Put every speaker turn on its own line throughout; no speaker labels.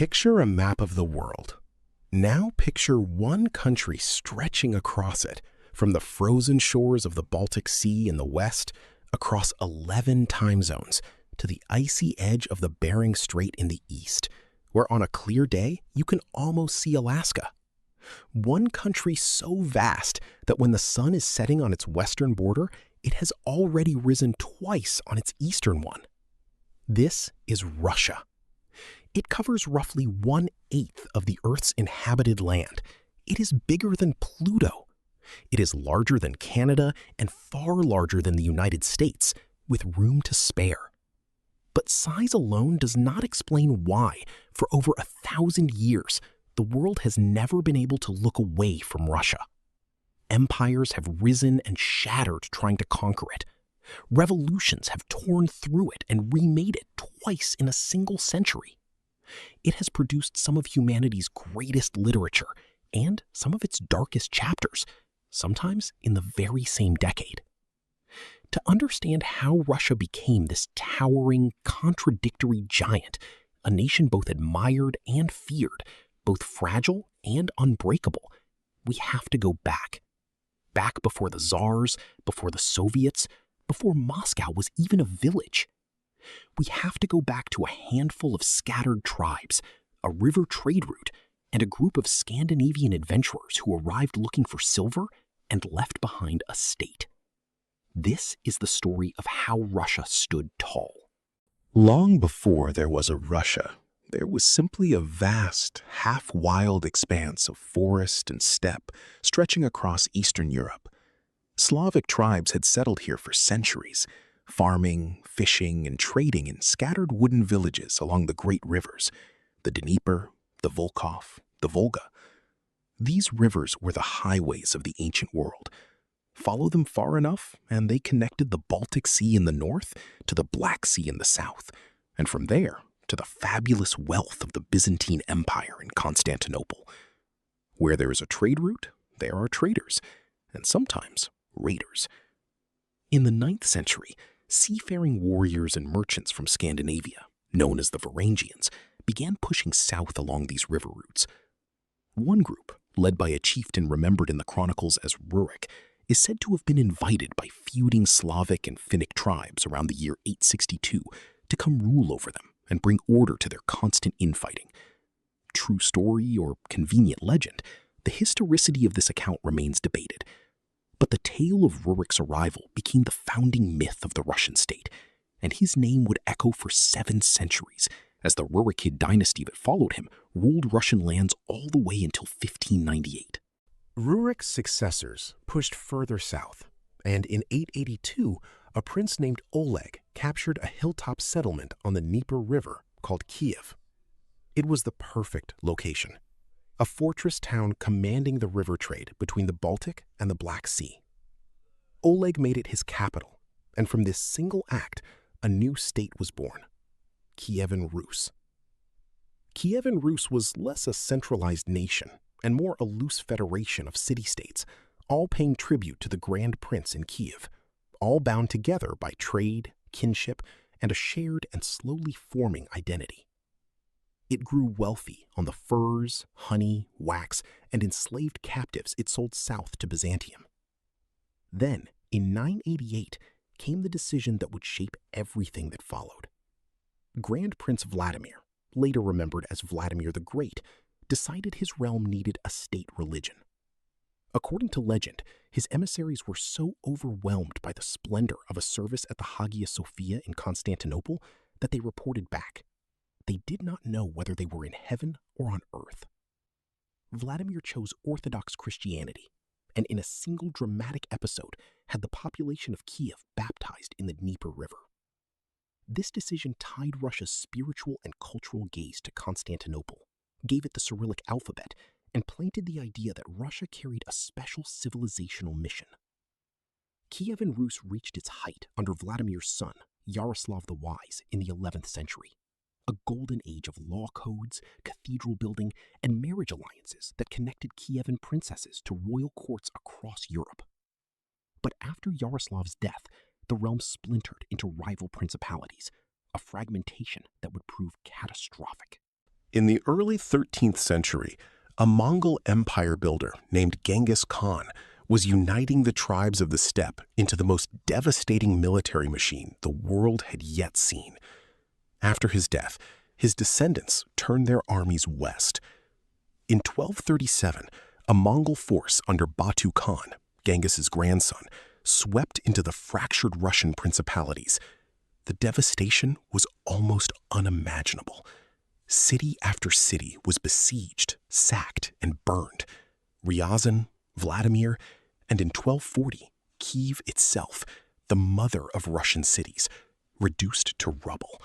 Picture a map of the world. Now picture one country stretching across it, from the frozen shores of the Baltic Sea in the west, across 11 time zones, to the icy edge of the Bering Strait in the east, where on a clear day you can almost see Alaska. One country so vast that when the sun is setting on its western border, it has already risen twice on its eastern one. This is Russia. It covers roughly 1/8 of the Earth's inhabited land. It is bigger than Pluto. It is larger than Canada and far larger than the United States, with room to spare. But size alone does not explain why, for over 1,000 years, the world has never been able to look away from Russia. Empires have risen and shattered trying to conquer it. Revolutions have torn through it and remade it twice in a single century. It has produced some of humanity's greatest literature and some of its darkest chapters, sometimes in the very same decade. To understand how Russia became this towering, contradictory giant, a nation both admired and feared, both fragile and unbreakable, we have to go back. Back before the Tsars, before the Soviets, before Moscow was even a village. We have to go back to a handful of scattered tribes, a river trade route, and a group of Scandinavian adventurers who arrived looking for silver and left behind a state. This is the story of how Russia stood tall.
Long before there was a Russia, there was simply a vast, half-wild expanse of forest and steppe stretching across Eastern Europe. Slavic tribes had settled here for centuries, farming, fishing, and trading in scattered wooden villages along the great rivers, the Dnieper, the Volkhov, the Volga. These rivers were the highways of the ancient world. Follow them far enough, and they connected the Baltic Sea in the north to the Black Sea in the south, and from there to the fabulous wealth of the Byzantine Empire in Constantinople. Where there is a trade route, there are traders, and sometimes raiders. In the 9th century, seafaring warriors and merchants from Scandinavia, known as the Varangians, began pushing south along these river routes. One group, led by a chieftain remembered in the chronicles as Rurik, is said to have been invited by feuding Slavic and Finnic tribes around the year 862 to come rule over them and bring order to their constant infighting. True story or convenient legend, the historicity of this account remains debated. But the tale of Rurik's arrival became the founding myth of the Russian state, and his name would echo for 7 centuries as the Rurik dynasty that followed him ruled Russian lands all the way until 1598.
Rurik's successors pushed further south, and in 882, a prince named Oleg captured a hilltop settlement on the Dnieper River called Kiev. It was the perfect location, a fortress town commanding the river trade between the Baltic and the Black Sea. Oleg made it his capital, and from this single act, a new state was born, Kievan Rus. Kievan Rus was less a centralized nation and more a loose federation of city-states, all paying tribute to the Grand Prince in Kiev, all bound together by trade, kinship, and a shared and slowly forming identity. It grew wealthy on the furs, honey, wax, and enslaved captives it sold south to Byzantium. Then, in 988, came the decision that would shape everything that followed. Grand Prince Vladimir, later remembered as Vladimir the Great, decided his realm needed a state religion. According to legend, his emissaries were so overwhelmed by the splendor of a service at the Hagia Sophia in Constantinople that they reported back. They did not know whether they were in heaven or on earth. Vladimir chose Orthodox Christianity, and in a single dramatic episode had the population of Kiev baptized in the Dnieper River. This decision tied Russia's spiritual and cultural gaze to Constantinople, gave it the Cyrillic alphabet, and planted the idea that Russia carried a special civilizational mission. Kievan Rus reached its height under Vladimir's son, Yaroslav the Wise, in the 11th century, a golden age of law codes, cathedral building, and marriage alliances that connected Kievan princesses to royal courts across Europe. But after Yaroslav's death, the realm splintered into rival principalities, a fragmentation that would prove catastrophic. In the early 13th century, a Mongol empire builder named Genghis Khan was uniting the tribes of the steppe into the most devastating military machine the world had yet seen. After his death, his descendants turned their armies west. In 1237, a Mongol force under Batu Khan, Genghis's grandson, swept into the fractured Russian principalities. The devastation was almost unimaginable. City after city was besieged, sacked, and burned. Ryazan, Vladimir, and in 1240, Kiev itself, the mother of Russian cities, reduced to rubble.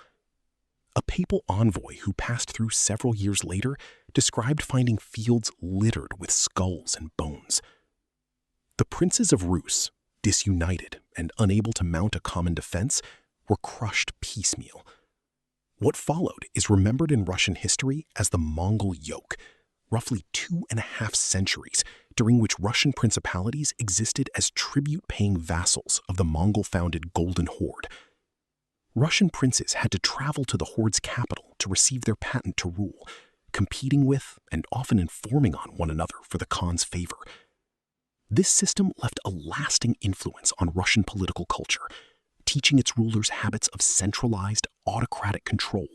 A papal envoy who passed through several years later described finding fields littered with skulls and bones. The princes of Rus, disunited and unable to mount a common defense, were crushed piecemeal. What followed is remembered in Russian history as the Mongol Yoke, roughly 2.5 centuries during which Russian principalities existed as tribute-paying vassals of the Mongol-founded Golden Horde. Russian princes had to travel to the Horde's capital to receive their patent to rule, competing with and often informing on one another for the Khan's favor. This system left a lasting influence on Russian political culture, teaching its rulers habits of centralized, autocratic control,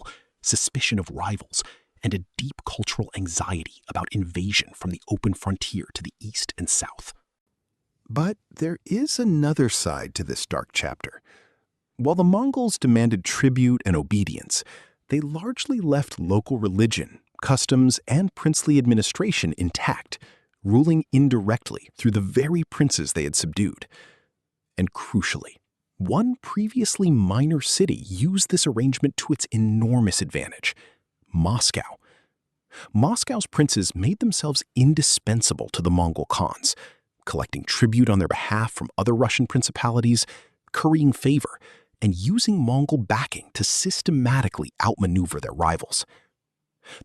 suspicion of rivals, and a deep cultural anxiety about invasion from the open frontier to the east and south.
But there is another side to this dark chapter. While the Mongols demanded tribute and obedience, they largely left local religion, customs, and princely administration intact, ruling indirectly through the very princes they had subdued. And crucially, one previously minor city used this arrangement to its enormous advantage: Moscow. Moscow's princes made themselves indispensable to the Mongol Khans, collecting tribute on their behalf from other Russian principalities, currying favor, and using Mongol backing to systematically outmaneuver their rivals.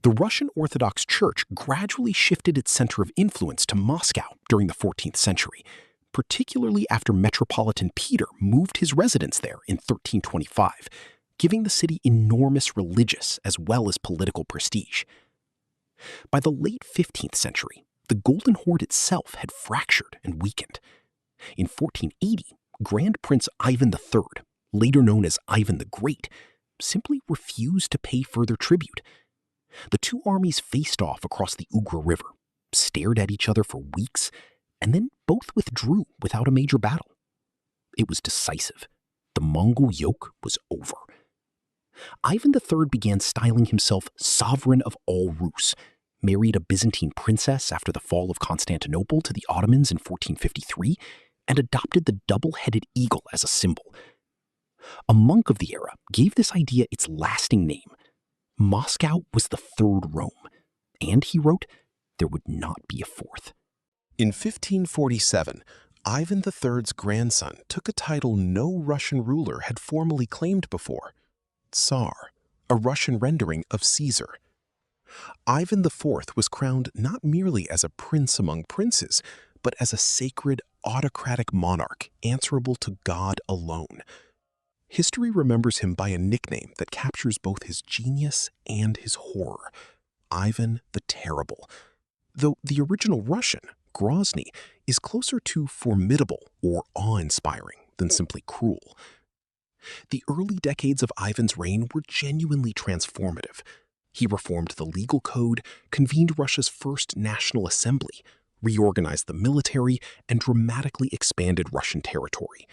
The Russian Orthodox Church gradually shifted its center of influence to Moscow during the 14th century, particularly after Metropolitan Peter moved his residence there in 1325, giving the city enormous religious as well as political prestige. By the late 15th century, the Golden Horde itself had fractured and weakened. In 1480, Grand Prince Ivan III, later known as Ivan the Great, simply refused to pay further tribute. The two armies faced off across the Ugra River, stared at each other for weeks, and then both withdrew without a major battle. It was decisive. The Mongol Yoke was over. Ivan III began styling himself sovereign of all Rus, married a Byzantine princess after the fall of Constantinople to the Ottomans in 1453, and adopted the double-headed eagle as a symbol. A monk of the era gave this idea its lasting name. Moscow was the third Rome, and, he wrote, there would not be a fourth.
In 1547, Ivan III's grandson took a title no Russian ruler had formally claimed before: Tsar, a Russian rendering of Caesar. Ivan IV was crowned not merely as a prince among princes, but as a sacred, autocratic monarch answerable to God alone. History remembers him by a nickname that captures both his genius and his horror: Ivan the Terrible. Though the original Russian, Grozny, is closer to formidable or awe-inspiring than simply cruel. The early decades of Ivan's reign were genuinely transformative. He reformed the legal code, convened Russia's first national assembly, reorganized the military, and dramatically expanded Russian territory.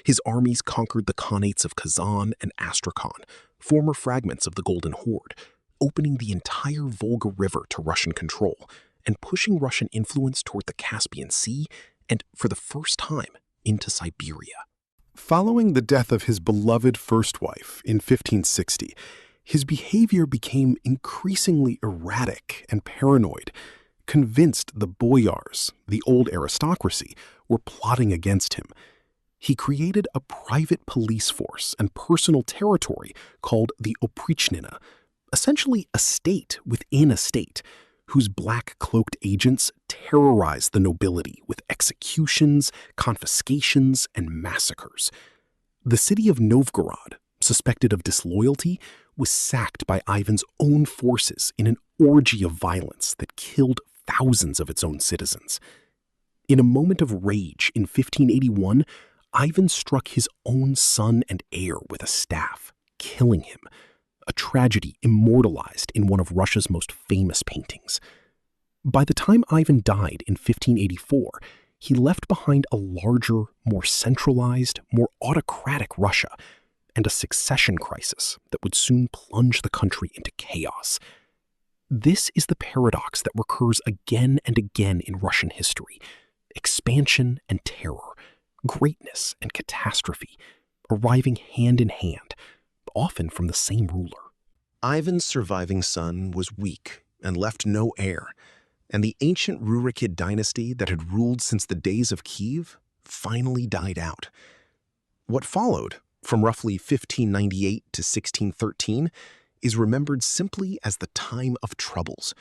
His armies conquered the Khanates of Kazan and Astrakhan, former fragments of the Golden Horde, opening the entire Volga River to Russian control and pushing Russian influence toward the Caspian Sea and, for the first time, into Siberia.
Following the death of his beloved first wife in 1560, his behavior became increasingly erratic and paranoid, convinced the boyars, the old aristocracy, were plotting against him. He created a private police force and personal territory called the Oprichnina, essentially a state within a state, whose black-cloaked agents terrorized the nobility with executions, confiscations, and massacres. The city of Novgorod, suspected of disloyalty,
was sacked by Ivan's own forces in an orgy of violence that killed thousands of its own citizens. In a moment of rage in 1581, Ivan struck his own son and heir with a staff, killing him, a tragedy immortalized in one of Russia's most famous paintings. By the time Ivan died in 1584, he left behind a larger, more centralized, more autocratic Russia, and a succession crisis that would soon plunge the country into chaos. This is the paradox that recurs again and again in Russian history: expansion and terror, greatness and catastrophe, arriving hand in hand, often from the same ruler.
Ivan's surviving son was weak and left no heir, and the ancient Rurik dynasty that had ruled since the days of Kiev finally died out. What followed, from roughly 1598 to 1613, is remembered simply as the time of troubles,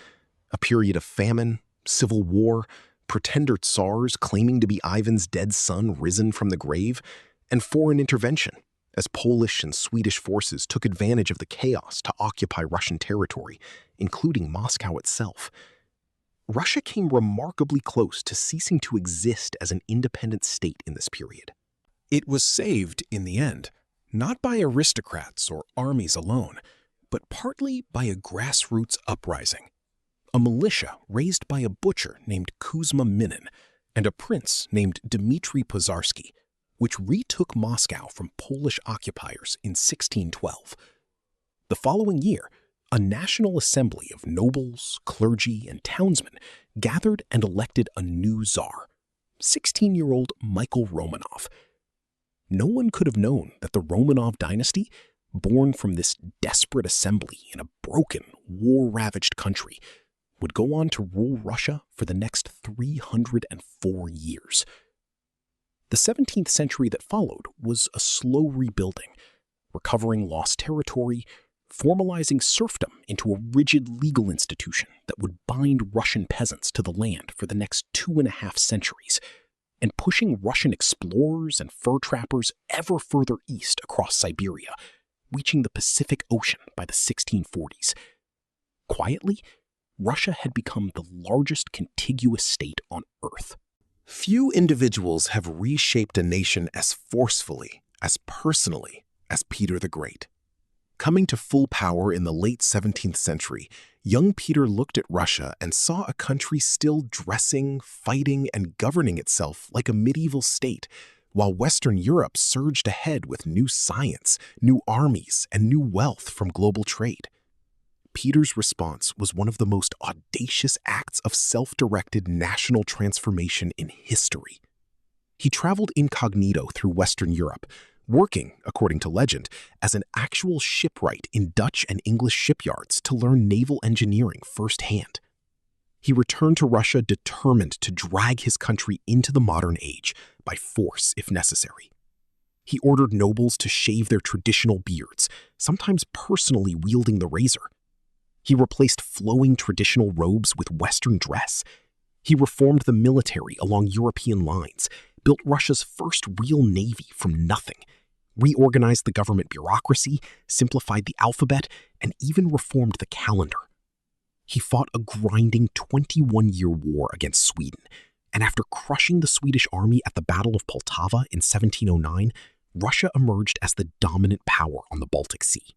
a period of famine, civil war, pretender Tsars claiming to be Ivan's dead son risen from the grave, and foreign intervention, as Polish and Swedish forces took advantage of the chaos to occupy Russian territory, including Moscow itself. Russia came remarkably close to ceasing to exist as an independent state in this period.
It was saved in the end, not by aristocrats or armies alone, but partly by a grassroots uprising. A militia raised by a butcher named Kuzma Minin and a prince named Dmitry Pozarsky, which retook Moscow from Polish occupiers in 1612. The following year, a national assembly of nobles, clergy, and townsmen gathered and elected a new Tsar, 16-year-old Michael Romanov. No one could have known that the Romanov dynasty, born from this desperate assembly in a broken, war-ravaged country, would go on to rule Russia for the next 304 years. The 17th century that followed was a slow rebuilding, recovering lost territory, formalizing serfdom into a rigid legal institution that would bind Russian peasants to the land for the next 2.5 centuries, and pushing Russian explorers and fur trappers ever further east across Siberia, reaching the Pacific Ocean by the 1640s. Quietly, Russia had become the largest contiguous state on Earth.
Few individuals have reshaped a nation as forcefully, as personally, as Peter the Great. Coming to full power in the late 17th century, young Peter looked at Russia and saw a country still dressing, fighting, and governing itself like a medieval state, while Western Europe surged ahead with new science, new armies, and new wealth from global trade. Peter's response was one of the most audacious acts of self-directed national transformation in history. He traveled incognito through Western Europe, working, according to legend, as an actual shipwright in Dutch and English shipyards to learn naval engineering firsthand. He returned to Russia determined to drag his country into the modern age, by force if necessary. He ordered nobles to shave their traditional beards, sometimes personally wielding the razor. He replaced flowing traditional robes with Western dress. He reformed the military along European lines, built Russia's first real navy from nothing, reorganized the government bureaucracy, simplified the alphabet, and even reformed the calendar. He fought a grinding 21-year war against Sweden, and after crushing the Swedish army at the Battle of Poltava in 1709, Russia emerged as the dominant power on the Baltic Sea.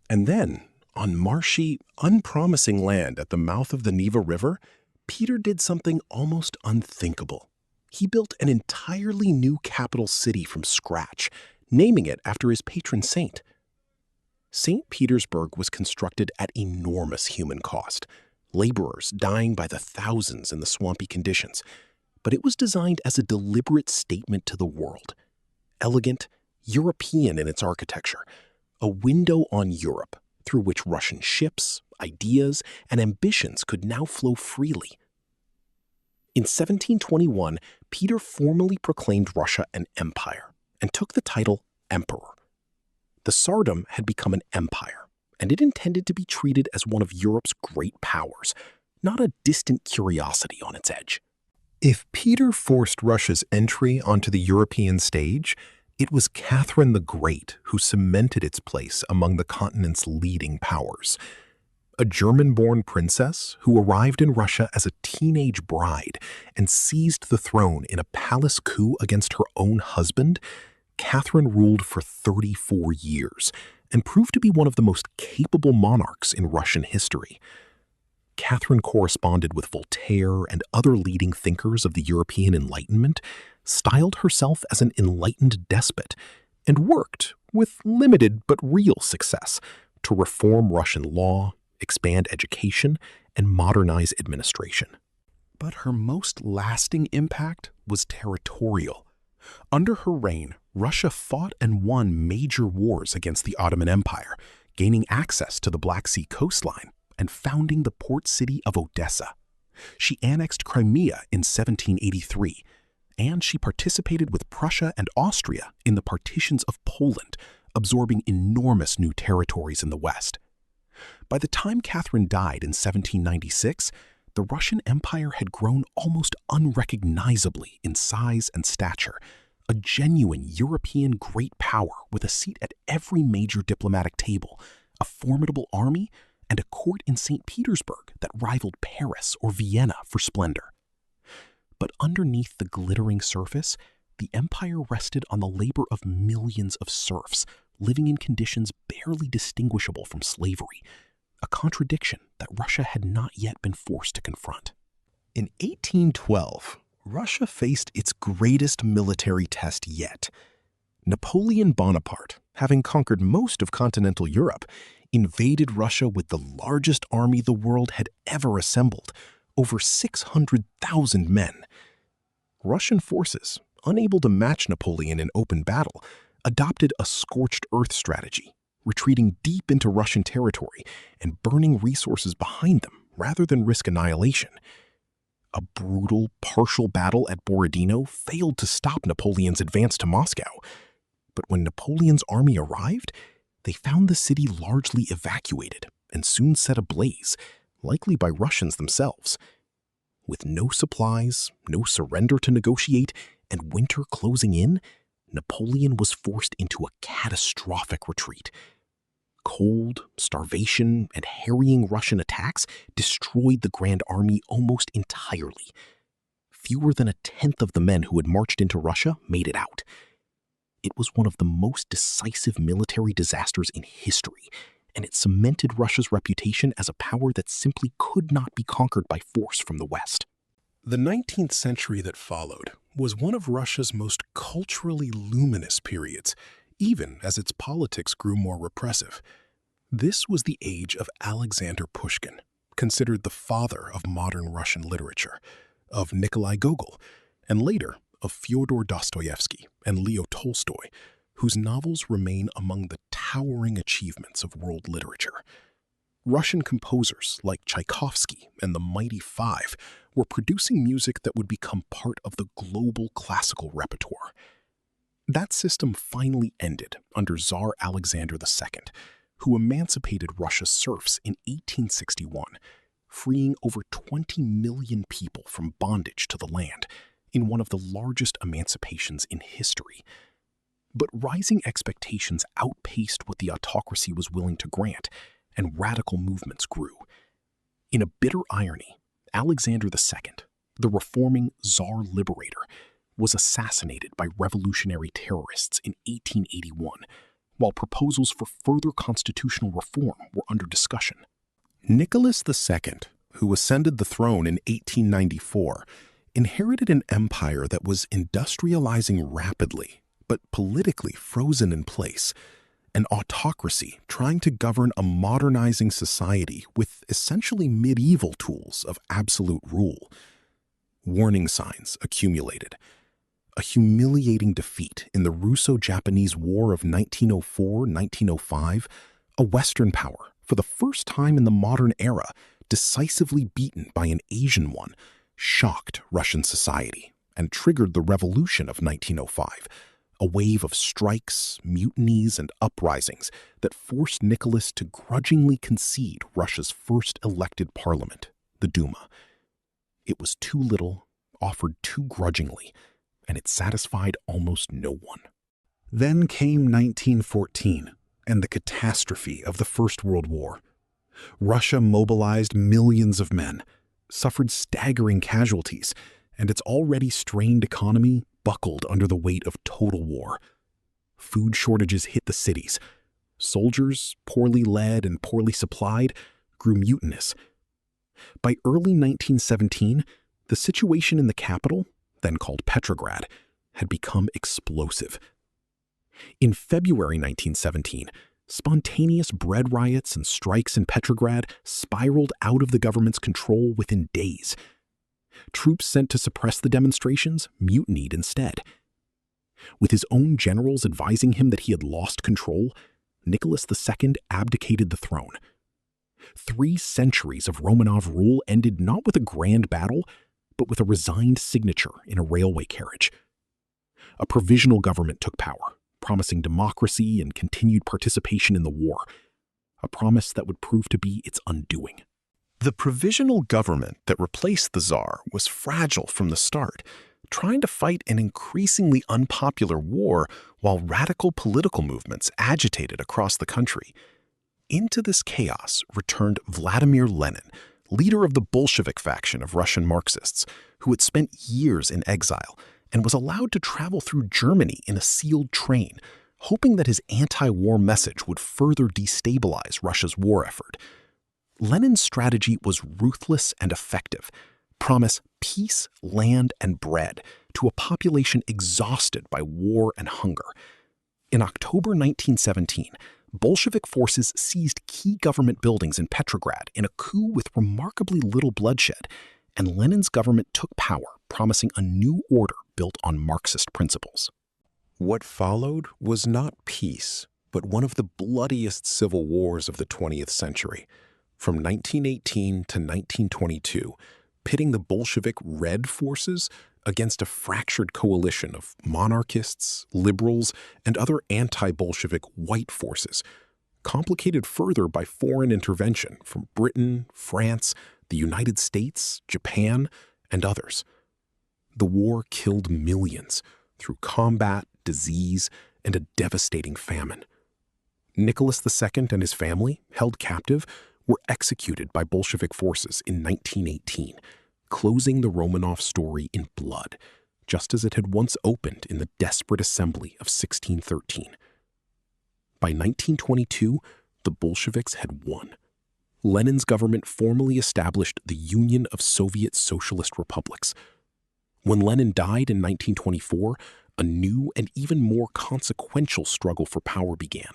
And then, on marshy, unpromising land at the mouth of the Neva River, Peter did something almost unthinkable. He built an entirely new capital city from scratch, naming it after his patron saint. St. Petersburg was constructed at enormous human cost, laborers dying by the thousands in the swampy conditions, but it was designed as a deliberate statement to the world. Elegant, European in its architecture, a window on Europe through which Russian ships, ideas, and ambitions could now flow freely. In 1721, Peter formally proclaimed Russia an empire and took the title emperor. The Tsardom had become an empire, and it intended to be treated as one of Europe's great powers, not a distant curiosity on its edge. If Peter forced Russia's entry onto the European stage,
It was Catherine the Great who cemented its place among the continent's leading powers. A German-born princess who arrived in Russia as a teenage bride and seized the throne in a palace coup against her own husband, Catherine ruled for 34 years and proved to be one of the most capable monarchs in Russian history. Catherine corresponded with Voltaire and other leading thinkers of the European Enlightenment, styled herself as an enlightened despot, and worked, with limited but real success, to reform Russian law, expand education, and modernize administration. But her most lasting impact was territorial. Under her reign, Russia fought and won major wars against the Ottoman Empire, gaining access to the Black Sea coastline and founding the port city of Odessa. She annexed Crimea in 1783, and she participated with Prussia and Austria in the partitions of Poland, absorbing enormous new territories in the west. By the time Catherine died in 1796, the Russian Empire had grown almost unrecognizably in size and stature, a genuine European great power with a seat at every major diplomatic table, a formidable army, and a court in St. Petersburg that rivaled Paris or Vienna for splendor. But underneath the glittering surface, the empire rested on the labor of millions of serfs, living in conditions barely distinguishable from slavery, a contradiction that Russia had not yet been forced to confront. In 1812, Russia faced its greatest military test yet. Napoleon Bonaparte, having conquered most of continental Europe, invaded Russia with the largest army the world had ever assembled, over 600,000 men. Russian forces, unable to match Napoleon in open battle, adopted a scorched earth strategy, retreating deep into Russian territory and burning resources behind them rather than risk annihilation. A brutal, partial battle at Borodino failed to stop Napoleon's advance to Moscow. But when Napoleon's army arrived, they found the city largely evacuated and soon set ablaze, likely by Russians themselves. With no supplies, no surrender to negotiate, and winter closing in, Napoleon was forced into a catastrophic retreat. Cold, starvation, and harrying Russian attacks destroyed the Grand Army almost entirely. Fewer than a tenth of the men who had marched into Russia made it out. It was one of the most decisive military disasters in history, and it cemented Russia's reputation as a power that simply could not be conquered by force from the West. The 19th century that followed was one of Russia's most culturally luminous periods, even as its politics grew more repressive. This was the age of Alexander Pushkin, considered the father of modern Russian literature, of Nikolai Gogol, and later of Fyodor Dostoevsky and Leo Tolstoy, whose novels remain among the towering achievements of world literature. Russian composers like Tchaikovsky and the Mighty Five were producing music that would become part of the global classical repertoire. That system finally ended under Tsar Alexander II, who emancipated Russia's serfs in 1861, freeing over 20 million people from bondage to the land in one of the largest emancipations in history. But rising expectations outpaced what the autocracy was willing to grant, and radical movements grew. In a bitter irony, Alexander II, the reforming Tsar liberator, was assassinated by revolutionary terrorists in 1881, while proposals for further constitutional reform were under discussion. Nicholas II, who ascended the throne in 1894, inherited an empire that was industrializing rapidly, but politically frozen in place, an autocracy trying to govern a modernizing society with essentially medieval tools of absolute rule. Warning signs accumulated. A humiliating defeat in the Russo-Japanese War of 1904-1905, a Western power, for the first time in the modern era, decisively beaten by an Asian one, shocked Russian society and triggered the revolution of 1905, a wave of strikes, mutinies, and uprisings that forced Nicholas to grudgingly concede Russia's first elected parliament, the Duma. It was too little, offered too grudgingly, and it satisfied almost no one.
Then came 1914 and the catastrophe of the First World War. Russia mobilized millions of men, suffered staggering casualties, and its already strained economy buckled under the weight of total war. Food shortages hit the cities. Soldiers, poorly led and poorly supplied, grew mutinous. By early 1917, the situation in the capital, then called Petrograd, had become explosive. In February 1917, spontaneous bread riots and strikes in Petrograd spiraled out of the government's control within days. Troops sent to suppress the demonstrations mutinied instead. With his own generals advising him that he had lost control, Nicholas II abdicated the throne. 3 centuries of Romanov rule ended not with a grand battle, but with a resigned signature in a railway carriage. A provisional government took power, promising democracy and continued participation in the war, a promise that would prove to be its undoing. The provisional government that replaced the Tsar was fragile from the start, trying to fight an increasingly unpopular war while radical political movements agitated across the country. Into this chaos returned Vladimir Lenin, leader of the Bolshevik faction of Russian Marxists, who had spent years in exile and was allowed to travel through Germany in a sealed train, hoping that his anti-war message would further destabilize Russia's war effort. Lenin's strategy was ruthless and effective: promise peace, land, and bread to a population exhausted by war and hunger. In October 1917, Bolshevik forces seized key government buildings in Petrograd in a coup with remarkably little bloodshed, and Lenin's government took power, promising a new order built on Marxist principles. What followed was not peace, but one of the bloodiest civil wars of the 20th century. From 1918 to 1922, pitting the Bolshevik Red forces against a fractured coalition of monarchists, liberals, and other anti-Bolshevik white forces, complicated further by foreign intervention from Britain, France, the United States, Japan, and others. The war killed millions through combat, disease, and a devastating famine. Nicholas II and his family, held captive, were executed by Bolshevik forces in 1918, closing the Romanov story in blood, just as it had once opened in the desperate assembly of 1613. By 1922, the Bolsheviks had won. Lenin's government formally established the Union of Soviet Socialist Republics. When Lenin died in 1924, a new and even more consequential struggle for power began,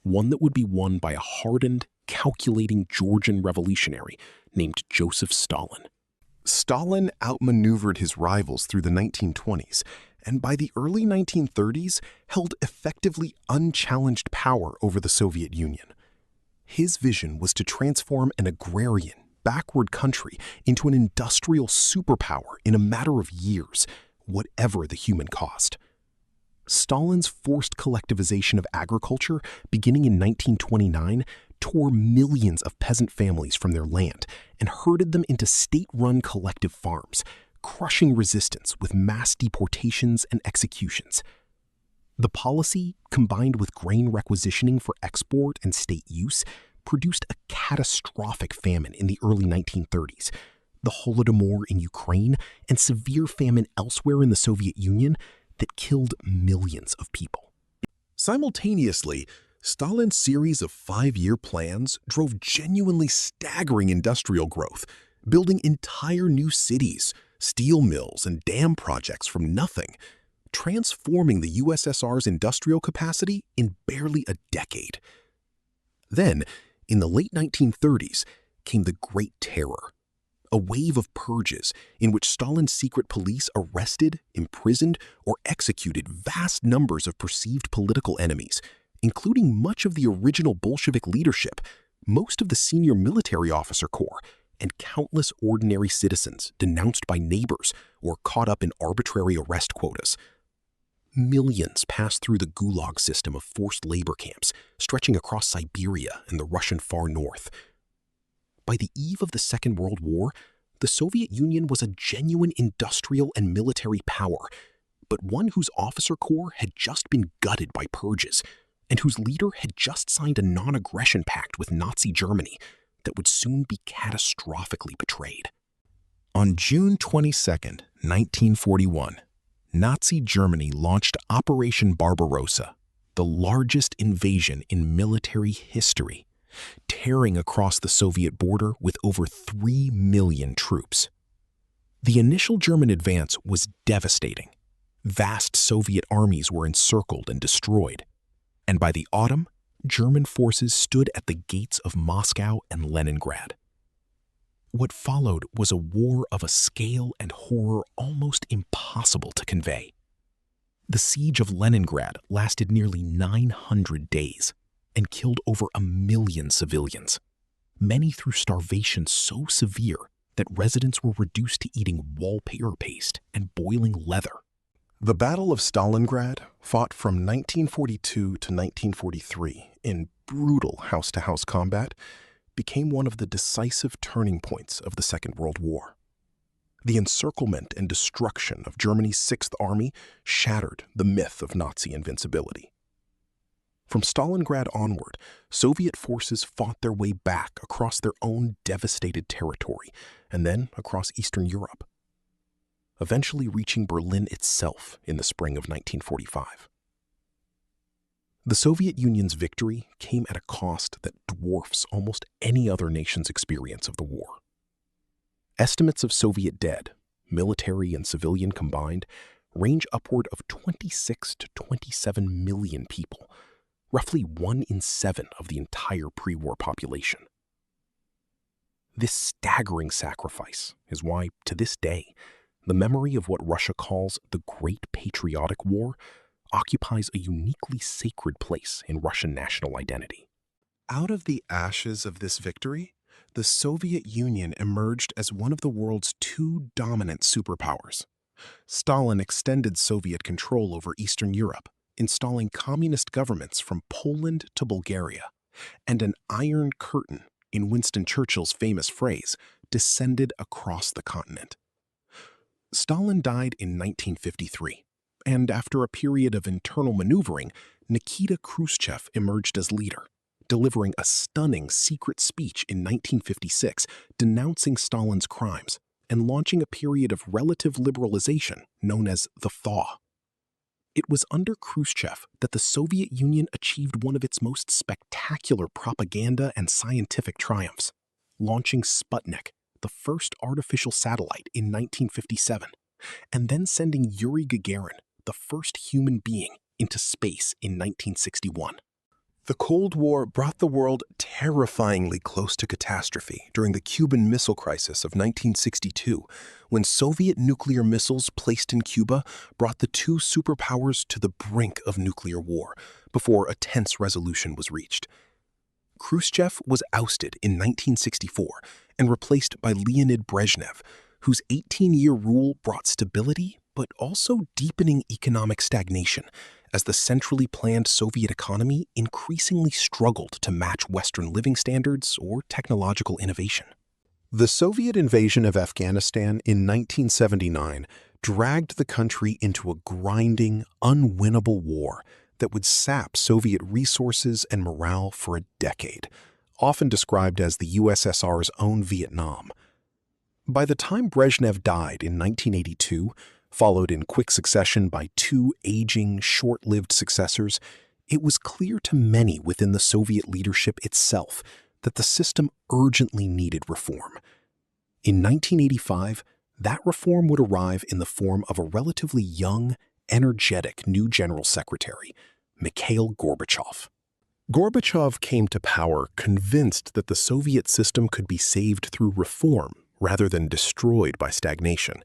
one that would be won by a hardened, calculating Georgian revolutionary named Joseph Stalin. Stalin outmaneuvered his rivals through the 1920s, and by the early 1930s held effectively unchallenged power over the Soviet Union. His vision was to transform an agrarian, backward country into an industrial superpower in a matter of years, whatever the human cost. Stalin's forced collectivization of agriculture, beginning in 1929, tore millions of peasant families from their land and herded them into state-run collective farms, crushing resistance with mass deportations and executions. The policy, combined with grain requisitioning for export and state use, produced a catastrophic famine in the early 1930s, the Holodomor in Ukraine, and severe famine elsewhere in the Soviet Union that killed millions of people. Simultaneously, Stalin's series of 5-year plans drove genuinely staggering industrial growth, building entire new cities, steel mills, and dam projects from nothing, transforming the USSR's industrial capacity in barely a decade. Then, in the late 1930s, came the Great Terror, a wave of purges in which Stalin's secret police arrested, imprisoned, or executed vast numbers of perceived political enemies, including much of the original Bolshevik leadership, most of the senior military officer corps, and countless ordinary citizens denounced by neighbors or caught up in arbitrary arrest quotas. Millions passed through the Gulag system of forced labor camps, stretching across Siberia and the Russian far north. By the eve of the Second World War, the Soviet Union was a genuine industrial and military power,
but one whose officer corps had just been gutted by purges, and whose leader had just signed a non-aggression pact with Nazi Germany that would soon be catastrophically betrayed.
On June 22, 1941, Nazi Germany launched Operation Barbarossa, the largest invasion in military history, tearing across the Soviet border with over 3 million troops. The initial German advance was devastating. Vast Soviet armies were encircled and destroyed, and by the autumn, German forces stood at the gates of Moscow and Leningrad. What followed was a war of a scale and horror almost impossible to convey. The siege of Leningrad lasted nearly 900 days and killed over 1 million civilians, many through starvation so severe that residents were reduced to eating wallpaper paste and boiling leather.
The Battle of Stalingrad, fought from 1942 to 1943 in brutal house-to-house combat, became one of the decisive turning points of the Second World War. The encirclement and destruction of Germany's Sixth Army shattered the myth of Nazi invincibility. From Stalingrad onward, Soviet forces fought their way back across their own devastated territory and then across Eastern Europe, eventually reaching Berlin itself in the spring of 1945. The Soviet Union's victory came at a cost that dwarfs almost any other nation's experience of the war. Estimates of Soviet dead, military and civilian combined, range upward of 26 to 27 million people, roughly 1 in 7 of the entire pre-war population. This staggering sacrifice is why, to this day, the memory of what Russia calls the Great Patriotic War occupies a uniquely sacred place in Russian national identity. Out of the ashes of this victory, the Soviet Union emerged as one of the world's 2 dominant superpowers. Stalin extended Soviet control over Eastern Europe, installing communist governments from Poland to Bulgaria, and an Iron Curtain, in Winston Churchill's famous phrase, descended across the continent. Stalin died in 1953, and after a period of internal maneuvering, Nikita Khrushchev emerged as leader, delivering a stunning secret speech in 1956 denouncing Stalin's crimes and launching a period of relative liberalization known as the Thaw. It was under Khrushchev that the Soviet Union achieved one of its most spectacular propaganda and scientific triumphs, launching Sputnik, the first artificial satellite, in 1957, and then sending Yuri Gagarin, the first human being, into space in 1961. The Cold War brought the world terrifyingly close to catastrophe during the Cuban Missile Crisis of 1962, when Soviet nuclear missiles placed in Cuba brought the 2 superpowers to the brink of nuclear war before a tense resolution was reached. Khrushchev was ousted in 1964 and replaced by Leonid Brezhnev, whose 18-year rule brought stability but also deepening economic stagnation, as the centrally planned Soviet economy increasingly struggled to match Western living standards or technological innovation. The Soviet invasion of Afghanistan in 1979 dragged the country into a grinding, unwinnable war that would sap Soviet resources and morale for a decade, often described as the USSR's own Vietnam. By the time Brezhnev died in 1982, followed in quick succession by 2 aging, short-lived successors, it was clear to many within the Soviet leadership itself that the system urgently needed reform. In 1985, that reform would arrive in the form of a relatively young, energetic new General Secretary, Mikhail Gorbachev. Gorbachev came to power convinced that the Soviet system could be saved through reform rather than destroyed by stagnation.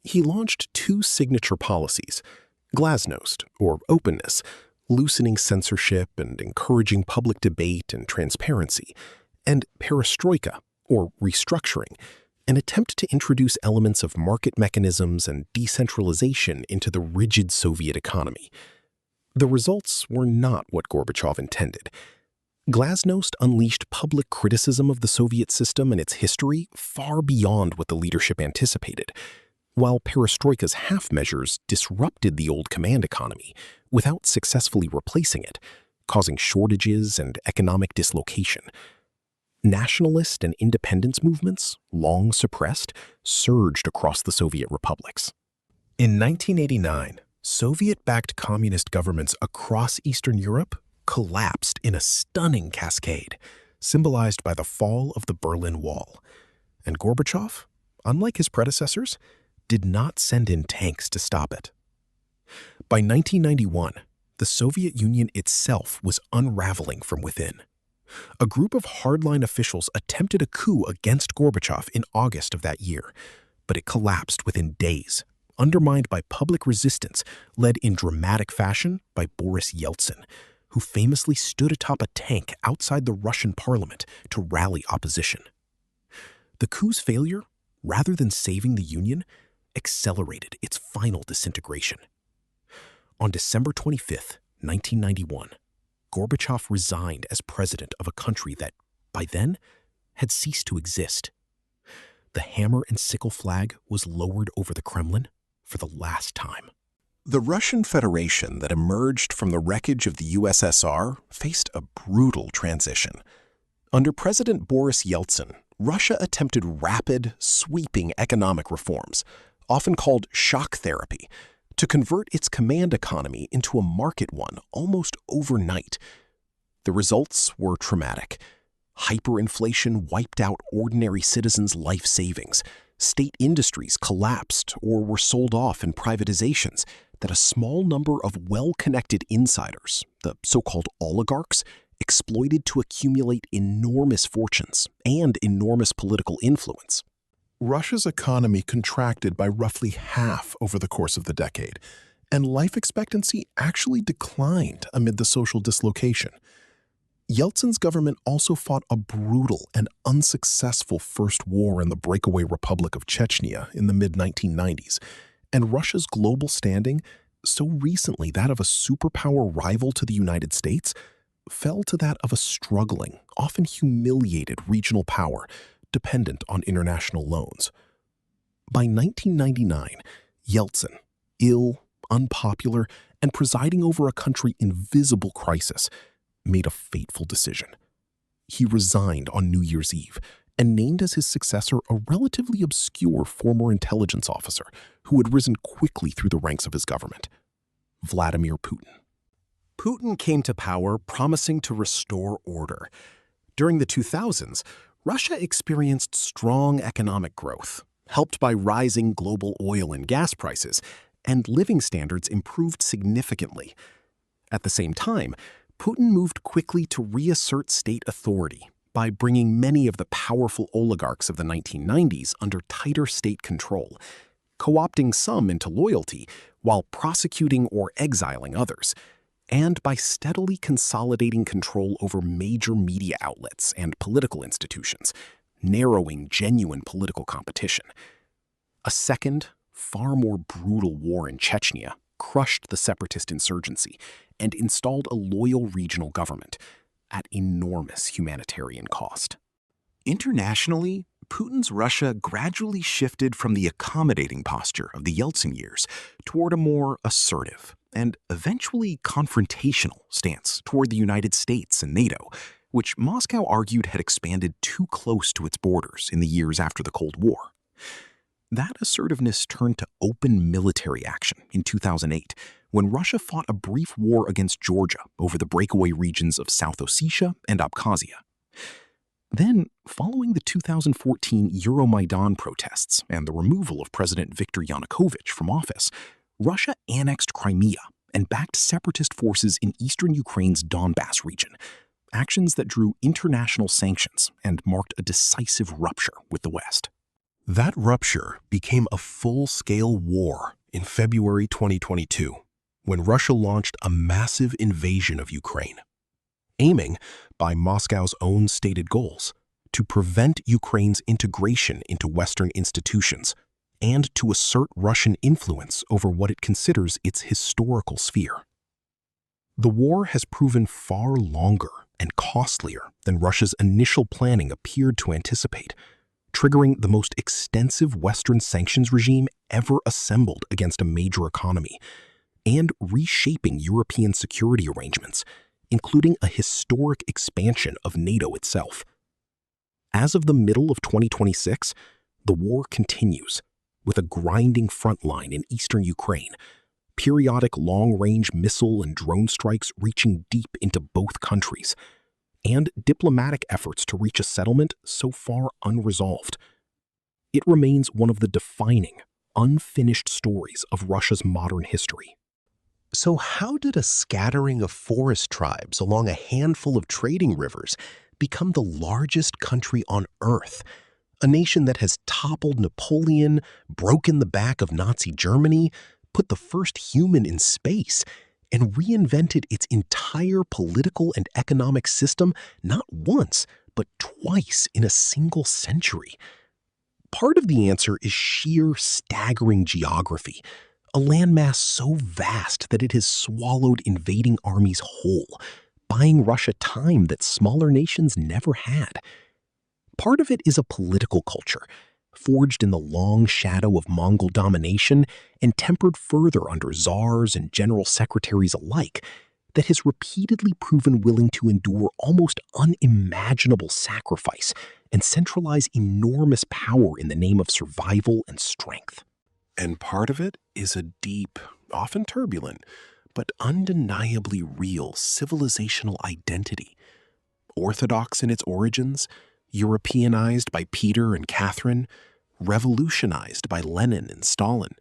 He launched 2 signature policies: glasnost, or openness, loosening censorship and encouraging public debate and transparency, and perestroika, or restructuring, an attempt to introduce elements of market mechanisms and decentralization into the rigid Soviet economy. The results were not what Gorbachev intended. Glasnost unleashed public criticism of the Soviet system and its history far beyond what the leadership anticipated. while perestroika's half measures disrupted the old command economy without successfully replacing it, causing shortages and economic dislocation. Nationalist and independence movements, long suppressed, surged across the Soviet republics. In 1989, Soviet-backed communist governments across Eastern Europe collapsed in a stunning cascade, symbolized by the fall of the Berlin Wall. And Gorbachev, unlike his predecessors, did not send in tanks to stop it. By 1991, the Soviet Union itself was unraveling from within. A group of hardline officials attempted a coup against Gorbachev in August of that year, but it collapsed within days, undermined by public resistance led in dramatic fashion by Boris Yeltsin, who famously stood atop a tank outside the Russian parliament to rally opposition. The coup's failure, rather than saving the Union, accelerated its final disintegration. On December 25, 1991, Gorbachev resigned as president of a country that, by then, had ceased to exist. The hammer and sickle flag was lowered over the Kremlin for the last time.
The Russian Federation that emerged from the wreckage of the USSR faced a brutal transition. Under President Boris Yeltsin, Russia attempted rapid, sweeping economic reforms, often called shock therapy, to convert its command economy into a market one almost overnight. The results were traumatic. Hyperinflation wiped out ordinary citizens' life savings. State industries collapsed or were sold off in privatizations that a small number of well-connected insiders, the so-called oligarchs, exploited to accumulate enormous fortunes and enormous political influence.
Russia's economy contracted by roughly half over the course of the decade, and life expectancy actually declined amid the social dislocation. Yeltsin's government also fought a brutal and unsuccessful first war in the breakaway Republic of Chechnya in the mid-1990s, and Russia's global standing, so recently that of a superpower rival to the United States, fell to that of a struggling, often humiliated regional power dependent on international loans. By 1999, Yeltsin, ill, unpopular, and presiding over a country in visible crisis, made a fateful decision. He resigned on New Year's Eve and named as his successor a relatively obscure former intelligence officer who had risen quickly through the ranks of his government, Vladimir Putin.
Putin came to power promising to restore order. During the 2000s, Russia experienced strong economic growth, helped by rising global oil and gas prices, and living standards improved significantly. At the same time, Putin moved quickly to reassert state authority by bringing many of the powerful oligarchs of the 1990s under tighter state control, co-opting some into loyalty while prosecuting or exiling others, and by steadily consolidating control over major media outlets and political institutions, narrowing genuine political competition. A second, far more brutal war in Chechnya crushed the separatist insurgency and installed a loyal regional government at enormous humanitarian cost.
Internationally, Putin's Russia gradually shifted from the accommodating posture of the Yeltsin years toward a more assertive and eventually confrontational stance toward the United States and NATO, which Moscow argued had expanded too close to its borders in the years after the Cold War. That assertiveness turned to open military action in 2008, when Russia fought a brief war against Georgia over the breakaway regions of South Ossetia and Abkhazia. Then, following the 2014 Euromaidan protests and the removal of President Viktor Yanukovych from office, Russia annexed Crimea and backed separatist forces in eastern Ukraine's Donbass region, actions that drew international sanctions and marked a decisive rupture with the West.
That rupture became a full-scale war in February 2022, when Russia launched a massive invasion of Ukraine, aiming, by Moscow's own stated goals, to prevent Ukraine's integration into Western institutions and to assert Russian influence over what it considers its historical sphere. The war has proven far longer and costlier than Russia's initial planning appeared to anticipate, triggering the most extensive Western sanctions regime ever assembled against a major economy, and reshaping European security arrangements, including a historic expansion of NATO itself. As of the middle of 2026, the war continues, with a grinding front line in eastern Ukraine, periodic long-range missile and drone strikes reaching deep into both countries, and diplomatic efforts to reach a settlement so far unresolved. It remains one of the defining, unfinished stories of Russia's modern history.
So how did a scattering of forest tribes along a handful of trading rivers become the largest country on Earth? A nation that has toppled Napoleon, broken the back of Nazi Germany, put the first human in space, and reinvented its entire political and economic system not once, but twice in a single century. Part of the answer is sheer staggering geography, a landmass so vast that it has swallowed invading armies whole, buying Russia time that smaller nations never had. Part of it is a political culture, forged in the long shadow of Mongol domination and tempered further under czars and general secretaries alike, that has repeatedly proven willing to endure almost unimaginable sacrifice and centralize enormous power in the name of survival and strength.
And part of it is a deep, often turbulent, but undeniably real civilizational identity. Orthodox in its origins, Europeanized by Peter and Catherine, revolutionized by Lenin and Stalin,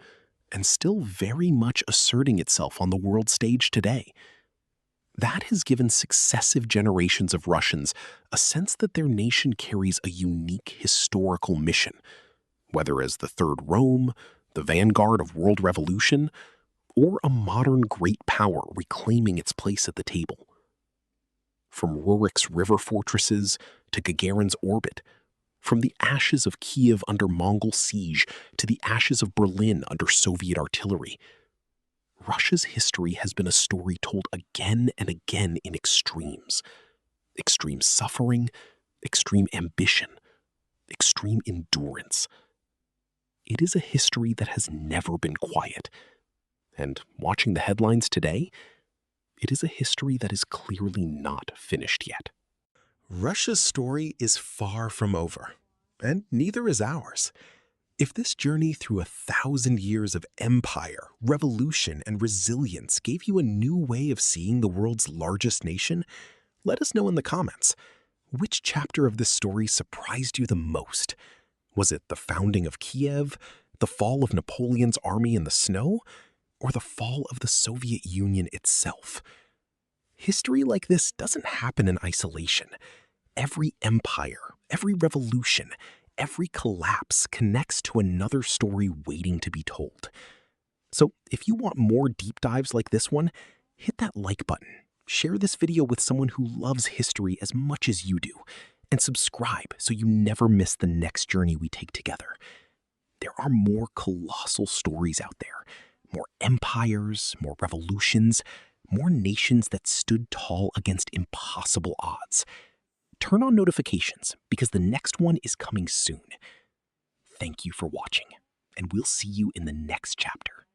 and still very much asserting itself on the world stage today. That has given successive generations of Russians a sense that their nation carries a unique historical mission, whether as the Third Rome, the vanguard of world revolution, or a modern great power reclaiming its place at the table. From Rurik's river fortresses to Gagarin's orbit, from the ashes of Kiev under Mongol siege to the ashes of Berlin under Soviet artillery, Russia's history has been a story told again and again in extremes. Extreme suffering, extreme ambition, extreme endurance. It is a history that has never been quiet. And watching the headlines today, it is a history that is clearly not finished yet.
Russia's story is far from over, and neither is ours. If this journey through 1,000 years of empire, revolution, and resilience gave you a new way of seeing the world's largest nation, let us know in the comments. Which chapter of this story surprised you the most? Was it the founding of Kiev, the fall of Napoleon's army in the snow, or the fall of the Soviet Union itself? History like this doesn't happen in isolation. Every empire, every revolution, every collapse connects to another story waiting to be told. So if you want more deep dives like this one, hit that like button, share this video with someone who loves history as much as you do, and subscribe so you never miss the next journey we take together. There are more colossal stories out there, more empires, more revolutions, more nations that stood tall against impossible odds. Turn on notifications because the next one is coming soon. Thank you for watching, and we'll see you in the next chapter.